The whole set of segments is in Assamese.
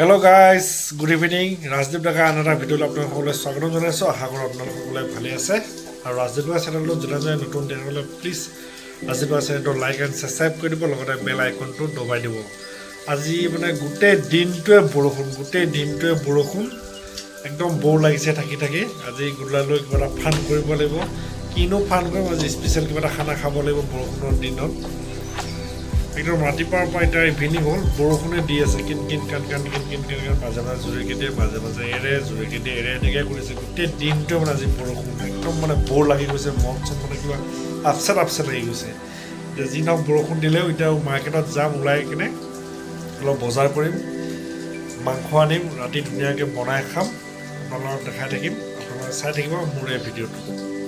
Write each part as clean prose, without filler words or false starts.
Hello guys, good evening. Rajdeep Daga another video আপনাদেৰ সকলে স্বাগত জানাইছো আশা কৰো আপোনালোক সকলে ভালে আছে আৰু Rajdeep Daga চেনেলটো জনাই নতুন দেখলে প্লিজ Rajdeep Daga চেনেলটো লাইক এন্ড সাবস্ক্ৰাইব কৰি দিব লগতে বেল আইকনটো দবাই দিব আজি মানে গোটেই দিনটোৱে বৰষুণ একদম বৰ লাগিছে থাকি আজি গুলালৈ কিবা ফান কৰিব লাগিব কিনো ফান কৰিম আজি স্পেশাল কিবা খানা খাব লাগিব বৰষুণৰ দিনত একদম ৰাতিপুৱাৰ পৰা এটা ইভিনিং হ'ল বৰষুণে দি আছে কিন মাজে মাজে এৰে এনেকৈ কৰিছে গোটেই দিনটো মানে আজি বৰষুণ একদম মানে বৰ লাগি গৈছে মন চন মানে কিবা আপছেট লাগি গৈছে এতিয়া যি নহওক বৰষুণ দিলেও এতিয়া মাৰ্কেটত যাম ওলাই কিনে অলপ বজাৰ কৰিম মাংস আনিম ৰাতি ধুনীয়াকৈ বনাই খাম আপোনালোকক দেখাই থাকিম আপোনালোকে চাই থাকিব মোৰ এই ভিডিঅ'টো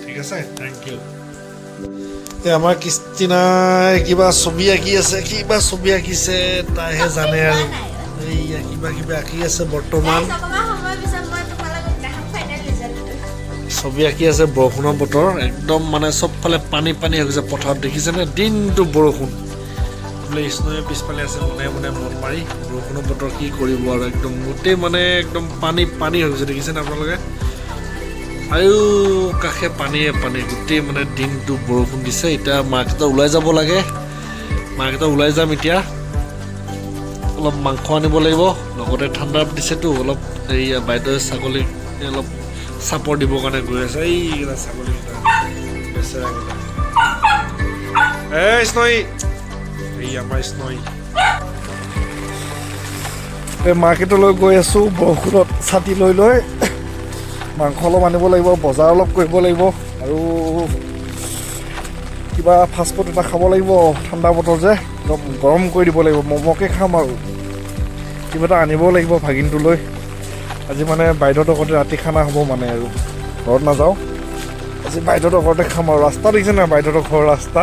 ঠিক আছে থেংক ইউ আমাৰ ক্ৰিষ্টিনাই কিবা ছবি আঁকি আছে তাইহে জানে আৰু এইয়া কিবা আঁকি আছে বৰ্তমান ছবি আঁকি আছে বৰষুণৰ বতৰ একদম মানে চবফালে পানী হৈ গৈছে পথাৰত দেখিছেনে দিনটো বৰষুণ বোলে স্ন'য়ে পিছফালে আছে মনে মন মাৰি বৰষুণৰ বতৰ কি কৰিব আৰু একদম গোটেই মানে একদম পানী হৈ গৈছে দেখিছেনে আপোনালোকে আৰু কাষে পানীয়ে গোটেই মানে দিনটো বৰষুণ দিছে এতিয়া মাৰ্কেটত ওলাই যাব লাগে মাৰ্কেটত ওলাই যাম এতিয়া অলপ মাংস আনিব লাগিব লগতে ঠাণ্ডা দিছেতো অলপ এই বাইদেউ ছাগলী অলপ চাপৰ দিবৰ কাৰণে গৈ আছে এইকেইটা ছাগলীকেইটা বেচেৰাকেইটা স্ন'ই এই আমাৰ স্ন'ই মাৰ্কেটলৈ গৈ আছোঁ বৰষুণত ছাতি লৈ মাংস অলপ আনিব লাগিব বজাৰ অলপ কৰিব লাগিব আৰু কিবা ফাষ্টফুড এটা খাব লাগিব ঠাণ্ডা বতৰ যে একদম গৰম কৰি দিব লাগিব ম'ম'কে খাম আৰু কিবা এটা আনিব লাগিব ভাগিনটোলৈ আজি মানে বাইদেউহঁতৰ ঘৰতে ৰাতি খানা হ'ব মানে আৰু ঘৰত নাযাওঁ আজি বাইদেউহঁতৰ ঘৰতে খাম আৰু ৰাস্তা দেখিছে নাই বাইদেউহঁতৰ ঘৰৰ ৰাস্তা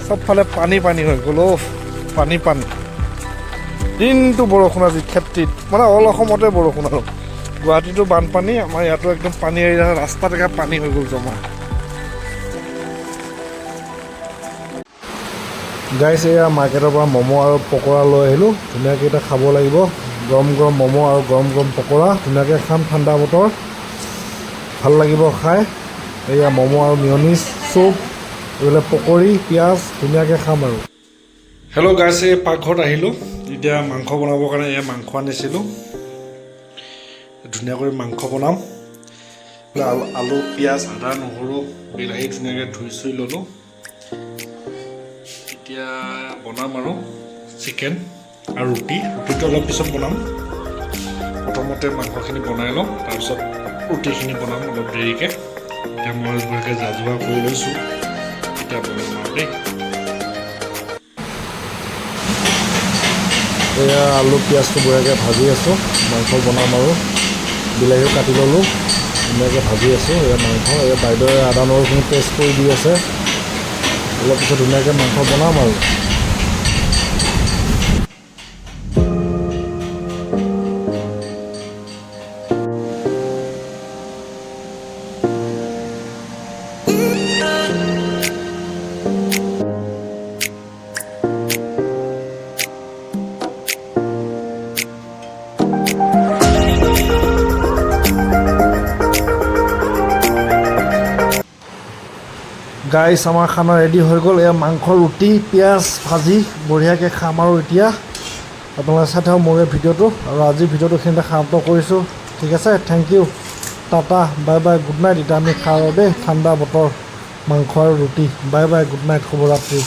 চবফালে পানী হৈ গ'ল পানী দিনটো বৰষুণ আজি খেতিত মানে অল অসমতে বৰষুণ আৰু গুৱাহাটীতো বানপানী আমাৰ ইয়াতো একদম পানী এৰি ৰাস্তাত একা পানী হৈ গ'ল জমা গাইছ এয়া মাৰ্কেটৰ পৰা ম'ম' আৰু পকৰা লৈ আহিলোঁ ধুনীয়াকৈ এতিয়া খাব লাগিব গৰম ম'ম' আৰু গৰম পকৰা ধুনীয়াকৈ খাম ঠাণ্ডা বতৰ ভাল লাগিব খাই এয়া ম'ম' আৰু মিয়নিজ চুপ এইবিলাক পকৰি পিঁয়াজ ধুনীয়াকৈ খাম আৰু হেল্ল' গাইছ এই পাকঘৰত আহিলোঁ এতিয়া মাংস বনাবৰ কাৰণে এয়া মাংস আনিছিলোঁ ধুনীয়াকৈ মাংস বনাম আলু পিঁয়াজ আদা নহৰু বিলাহী ধুনীয়াকৈ ধুই চুই ল'লোঁ এতিয়া বনাম আৰু চিকেন আৰু ৰুটিটো অলপ পিছত বনাম প্ৰথমতে মাংসখিনি বনাই লওঁ তাৰপিছত ৰুটিখিনি বনাম অলপ দেৰিকৈ এতিয়া মই বঢ়িয়াকৈ যোগাৰ কৰি লৈছোঁ এতিয়া বনাম আৰু দেই এয়া আলু পিঁয়াজটো বঢ়িয়াকৈ ভাজি আছোঁ মাংস বনাম আৰু বিলাহীও কাটি ল'লোঁ ধুনীয়াকৈ ভাজি আছোঁ এয়া মাংস এয়া বাইদেৱে আদা নহৰুখিনি পেষ্ট কৰি দি আছে অলপ পিছত ধুনীয়াকৈ মাংস বনাম আৰু গাইছ আমাৰ খানা ৰেডি হৈ গ'ল এয়া মাংস ৰুটি পিঁয়াজ ভাজি বঢ়িয়াকৈ খাম আৰু এতিয়া আপোনালোকে চাই থাকক মোৰ এই ভিডিঅ'টো আৰু আজিৰ ভিডিঅ'টো এইখিনিতে সমাপ্ত কৰিছোঁ ঠিক আছে thank you tata bye good night এতিয়া আমি খাওঁ দেই ঠাণ্ডা বতৰ মাংস আৰু ৰুটি বাই গুড নাইট শুভৰাত্ৰি